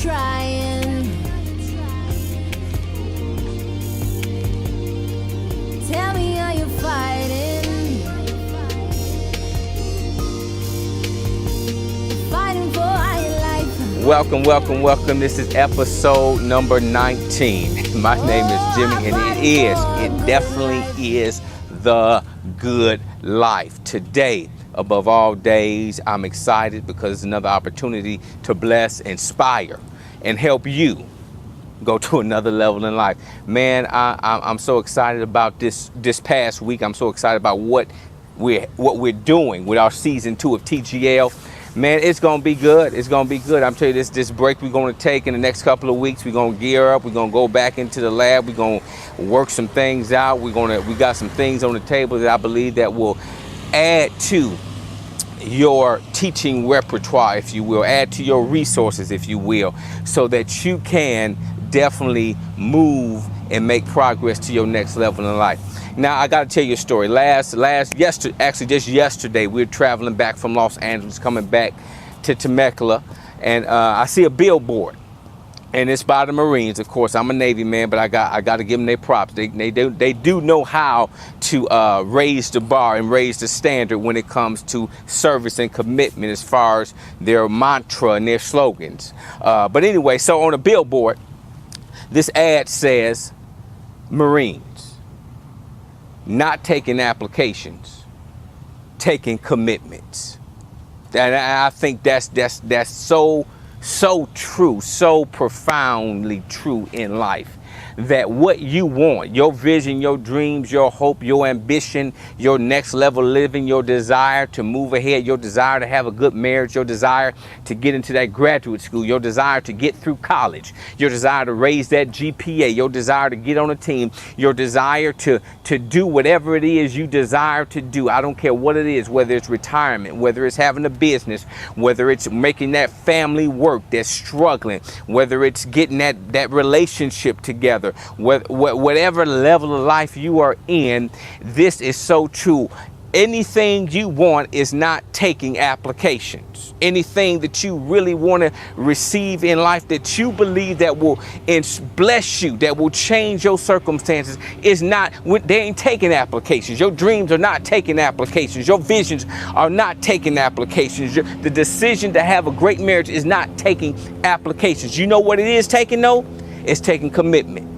trying. Tell me how you're fighting. Fighting for your life. Welcome, welcome, welcome. This is episode number 19. My name is Jimmie, and it definitely is the good life. Today, above all days, I'm excited because it's another opportunity to bless, inspire, and help you go to another level in life. Man, I'm so excited about this past week. I'm so excited about what we're doing with our season 2 of TGL. Man, it's gonna be good. It's gonna be good. I'm telling you, this break we're gonna take in the next couple of weeks. We're gonna gear up. We're gonna go back into the lab. We're gonna work some things out. We got some things on the table that I believe that will add to your teaching repertoire, if you will, add to your resources, if you will, so that you can definitely move and make progress to your next level in life. Now, I got to tell you a story. Just yesterday, we were traveling back from Los Angeles, coming back to Temecula, and I see a billboard, and it's by the Marines. Of course, I'm a Navy man, but I got to give them their props. They do know how to raise the bar and raise the standard when it comes to service and commitment, as far as their mantra and their slogans. But anyway, so on a billboard, this ad says, Marines, not taking applications, taking commitments. And I think that's so true, so profoundly true in life, that what you want, your vision, your dreams, your hope, your ambition, your next level living, your desire to move ahead, your desire to have a good marriage, your desire to get into that graduate school, your desire to get through college, your desire to raise that GPA, your desire to get on a team, your desire to do whatever it is you desire to do. I don't care what it is, whether it's retirement, whether it's having a business, whether it's making that family work that's struggling, whether it's getting that relationship together, whatever level of life you are in, this is so true. Anything you want is not taking applications. Anything that you really want to receive in life, that you believe that will bless you, that will change your circumstances, is not, they ain't taking applications. Your dreams are not taking applications. Your visions are not taking applications. The decision to have a great marriage is not taking applications. You know what it is taking, though? It's taking commitment.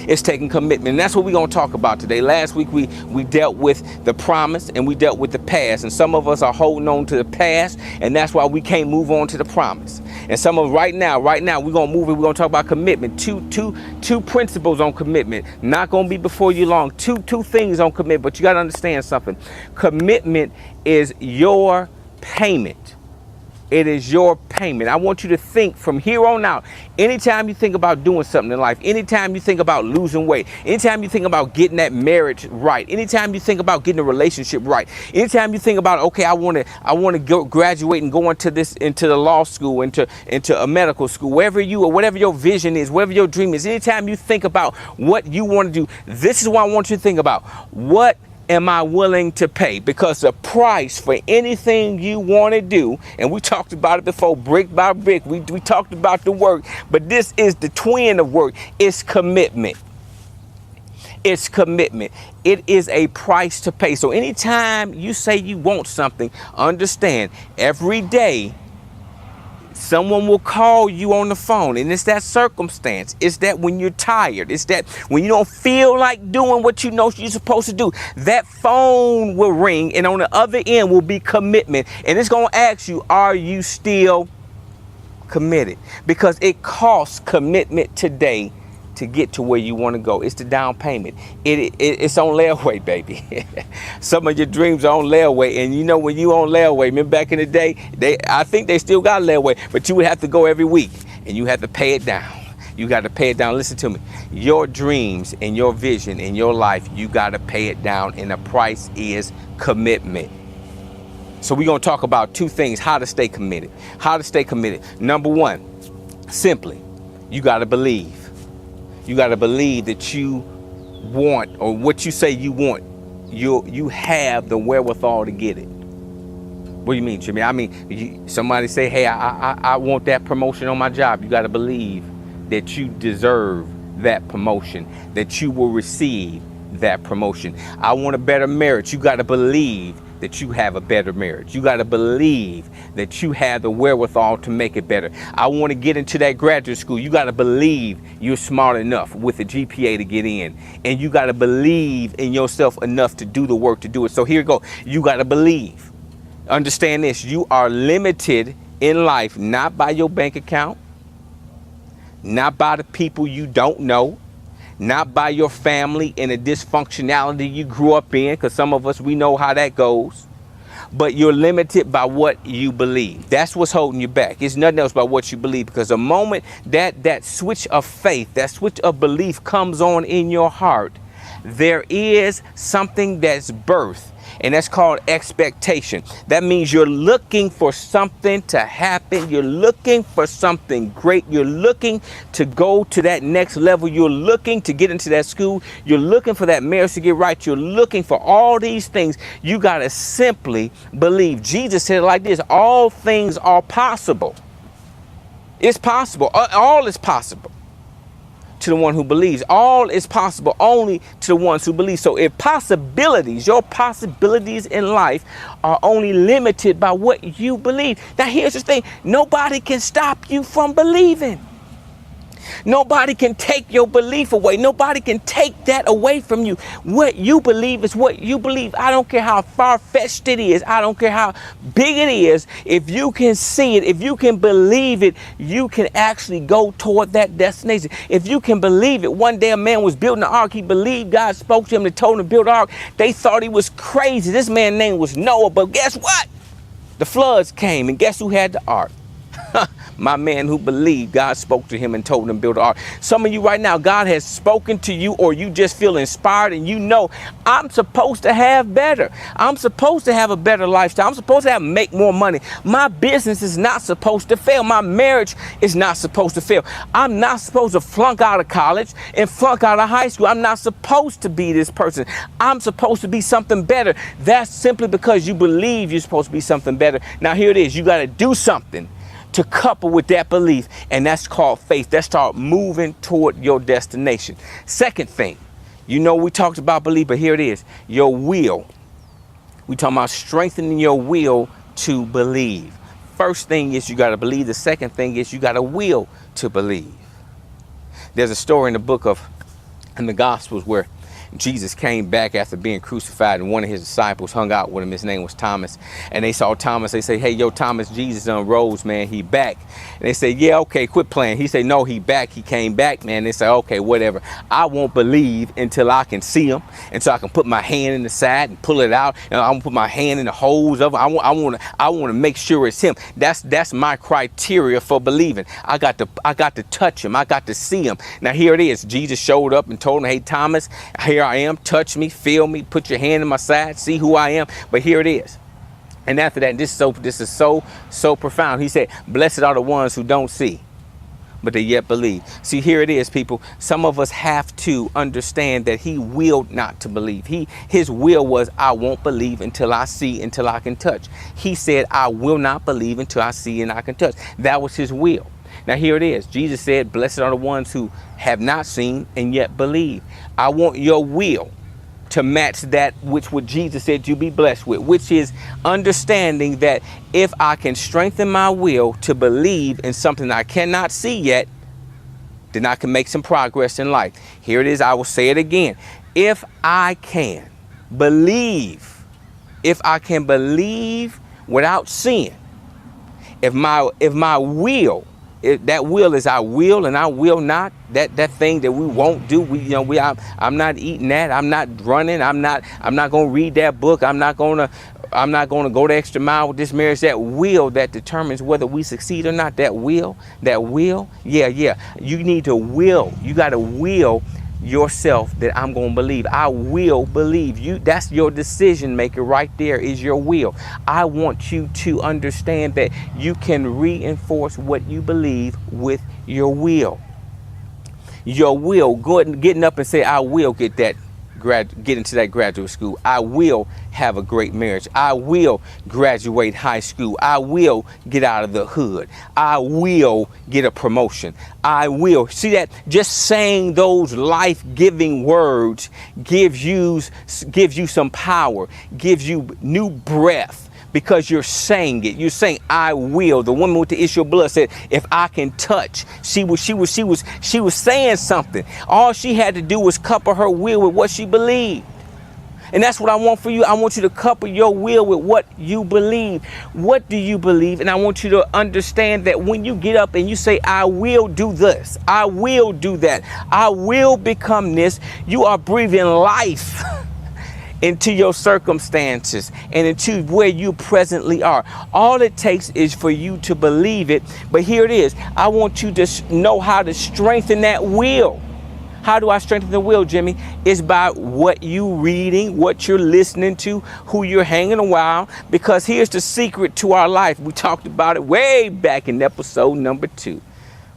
It's taking commitment. And that's what we're going to talk about today. Last week, we dealt with the promise and we dealt with the past. And some of us are holding on to the past, and that's why we can't move on to the promise. And some of right now, we're going to move it. We're going to talk about commitment. Two principles on commitment. Not going to be before you long. Two things on commitment, but you got to understand something. Commitment is your payment. It is your payment. I want you to think from here on out, anytime you think about doing something in life, anytime you think about losing weight, anytime you think about getting that marriage right, anytime you think about getting a relationship right, anytime you think about, okay, I want to go graduate and go into the law school, into a medical school, wherever whatever your vision is, whatever your dream is, anytime you think about what you want to do, this is what I want you to think about. What am I willing to pay? Because the price for anything you want to do, and we talked about it before, brick by brick, we talked about the work, but this is the twin of work. It's commitment. It's commitment. It is a price to pay. So anytime you say you want something, understand, every day someone will call you on the phone, and it's that circumstance. It's that when you're tired. It's that when you don't feel like doing what you know you're supposed to do. That phone will ring, and on the other end will be commitment. And it's going to ask you, are you still committed? Because it costs commitment today to get to where you want to go. It's the down payment. It's on layaway, baby. Some of your dreams are on layaway, and you know when you on layaway, remember back in the day, I think they still got layaway, but you would have to go every week, and you have to pay it down. You got to pay it down. Listen to me. Your dreams and your vision in your life, you got to pay it down, and the price is commitment. So we're going to talk about two things, how to stay committed. How to stay committed. Number one, simply, you got to believe. You got to believe that you want, or what you say you want, you have the wherewithal to get it. What do you mean, Jimmy? I mean, somebody say, hey, I want that promotion on my job. You got to believe that you deserve that promotion, that you will receive that promotion. I want a better marriage. You got to believe that you have a better marriage. You got to believe that you have the wherewithal to make it better. I want to get into that graduate school. You got to believe you're smart enough with a GPA to get in. And you got to believe in yourself enough to do the work to do it. So here you go. You got to believe. Understand this. You are limited in life, not by your bank account, not by the people you don't know, not by your family and the dysfunctionality you grew up in, because some of us, we know how that goes. But you're limited by what you believe. That's what's holding you back. It's nothing else but what you believe. Because the moment that switch of faith, that switch of belief comes on in your heart, there is something that's birthed. And that's called expectation. That means you're looking for something to happen. You're looking for something great. You're looking to go to that next level. You're looking to get into that school. You're looking for that marriage to get right. You're looking for all these things. You got to simply believe. Jesus said it like this: all things are possible. It's possible. All is possible to the one who believes. All is possible only to the ones who believe. So if possibilities, your possibilities in life are only limited by what you believe. Now here's the thing. Nobody can stop you from believing. Nobody can take your belief away. Nobody can take that away from you. What you believe is what you believe. I don't care how far-fetched it is. I don't care how big it is. If you can see it, if you can believe it, you can actually go toward that destination. If you can believe it, one day a man was building an ark. He believed God spoke to him and told him to build an ark. They thought he was crazy. This man's name was Noah, but guess what? The floods came, and guess who had the ark? My man who believed God spoke to him and told him to build an ark. Some of you right now, God has spoken to you, or you just feel inspired and you know, I'm supposed to have better. I'm supposed to have a better lifestyle. I'm supposed to make more money. My business is not supposed to fail. My marriage is not supposed to fail. I'm not supposed to flunk out of college and flunk out of high school. I'm not supposed to be this person. I'm supposed to be something better. That's simply because you believe you're supposed to be something better. Now here it is. You got to do something to couple with that belief, and that's called faith. That's start moving toward your destination. Second thing, you know, we talked about belief, but here it is, your will. We talking about strengthening your will to believe. First thing is you got to believe. The second thing is you got a will to believe. There's a story in the book of, in the Gospels, where Jesus came back after being crucified, and one of his disciples hung out with him. His name was Thomas. And they saw Thomas. They say, hey, yo, Thomas, Jesus done rose, man. He back. And they say, yeah, okay, quit playing. He said, no, he back. He came back, man. They say, okay, whatever. I won't believe until I can see him. And so I can put my hand in the side and pull it out. And I'm gonna put my hand in the holes of it. I want to make sure it's him. That's my criteria for believing. I got to touch him. I got to see him. Now here it is. Jesus showed up and told him, hey, Thomas, here I am, touch me, feel me, put your hand in my side, see who I am. But here it is. And after that, this is so profound. He said, blessed are the ones who don't see, but they yet believe. See, here it is, people. Some of us have to understand that he willed not to believe. His will was, I won't believe until I see, until I can touch. He said, I will not believe until I see and I can touch. That was his will. Now here it is. Jesus said, blessed are the ones who have not seen and yet believe. I want your will to match that which what Jesus said you be blessed with, which is understanding that if I can strengthen my will to believe in something I cannot see yet, then I can make some progress in life. Here it is. I will say it again. If I can believe, without seeing, if my will, that will is I will and I will not, that thing that we won't do, I'm not eating that, I'm not running, I'm not going to read that book, I'm not going to go the extra mile with this marriage. That will that determines whether we succeed or not. That will, yeah. You need to will. You got to will yourself that I'm going to believe. I will believe you. That's your decision maker right there, is your will. I want you to understand that you can reinforce what you believe with your will. Your will, getting up and say, I will get that get into that graduate school. I will have a great marriage. I will graduate high school. I will get out of the hood. I will get a promotion. I will. See that? Just saying those life-giving words gives you some power, gives you new breath. Because you're saying it. You're saying, I will. The woman with the issue of blood said, if I can touch. She was saying something. All she had to do was couple her will with what she believed. And that's what I want for you. I want you to couple your will with what you believe. What do you believe? And I want you to understand that when you get up and you say, I will do this, I will do that, I will become this, you are breathing life into your circumstances and into where you presently are. All it takes is for you to believe it. But here it is. I want you to know how to strengthen that will. How do I strengthen the will, Jimmy? It's by what you reading, what you're listening to, who you're hanging around. Because here's the secret to our life. We talked about it way back in episode number 2.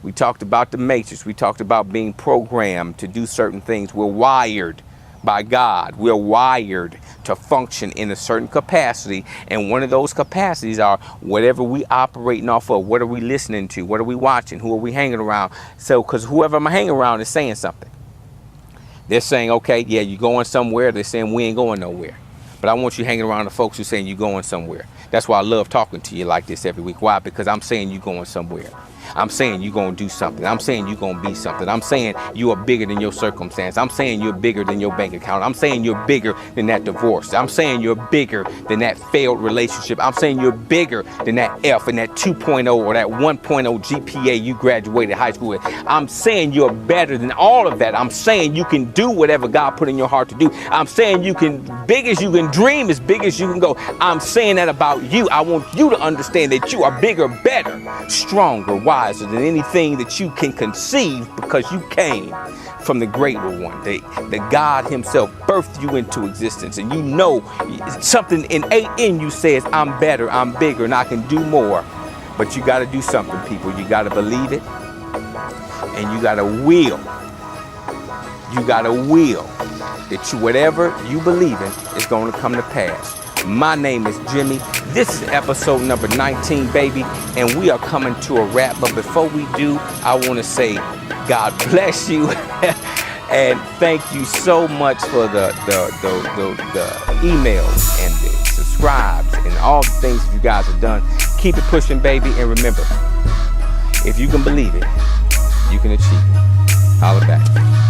We talked about the matrix. We talked about being programmed to do certain things. We're wired by God. We're wired to function in a certain capacity, and one of those capacities are whatever we operating off of. What are we listening to? What are we watching? Who are we hanging around? So, because whoever I'm hanging around is saying something. They're saying, okay, yeah, you're going somewhere. They're saying we ain't going nowhere. But I want you hanging around the folks who are saying you're going somewhere. That's why I love talking to you like this every week. Why? Because I'm saying you're going somewhere. I'm saying you're going to do something. I'm saying you're going to be something. I'm saying you are bigger than your circumstance. I'm saying you're bigger than your bank account. I'm saying you're bigger than that divorce. I'm saying you're bigger than that failed relationship. I'm saying you're bigger than that F and that 2.0 or that 1.0 GPA you graduated high school with. I'm saying you're better than all of that. I'm saying you can do whatever God put in your heart to do. I'm saying you can, big as you can dream, as big as you can go. I'm saying that about you. I want you to understand that you are bigger, better, stronger, wiser than anything that you can conceive, because you came from the greater one. The God himself birthed you into existence, and you know something in you says, I'm better, I'm bigger, and I can do more. But you got to do something, people. You got to believe it, and you got to will. You got to will that whatever you believe in is going to come to pass. My name is Jimmy. This is episode number 19, baby, and we are coming to a wrap. But before we do, I want to say God bless you and thank you so much for the emails and the subscribes and all the things that you guys have done. Keep it pushing, baby, and remember, if you can believe it, you can achieve it. Holla back.